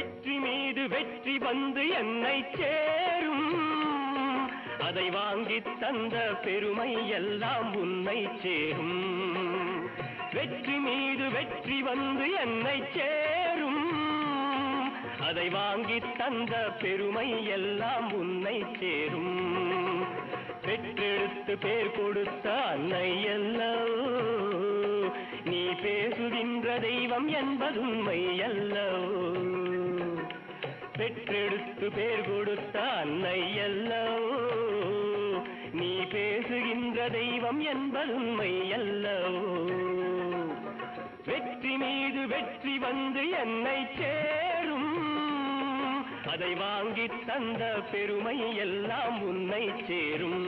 வெற்றி மீது வெற்றி வந்து என்னை சேரும், அதை வாங்கி தந்த பெருமை எல்லாம் உன்னை சேரும். வெற்றி மீது வெற்றி வந்து என்னை சேரும், அதை வாங்கி தந்த பெருமை எல்லாம் உன்னை சேரும். பெற்றெடுத்து பேர் கொடுத்த அன்னை அல்லவோ, நீ பேசுகின்ற தெய்வம் என்பதுண்மை அல்லவோ. பெற்றெடுத்து பேர் கொடுத்த அன்னை அல்லவோ, நீ பேசுகின்ற தெய்வம் என்பதுண்மை அல்லவோ. வெற்றி மீது வெற்றி வந்து என்னை சேரும், அதை வாங்கி தந்த பெருமை எல்லாம் உன்னை சேரும்.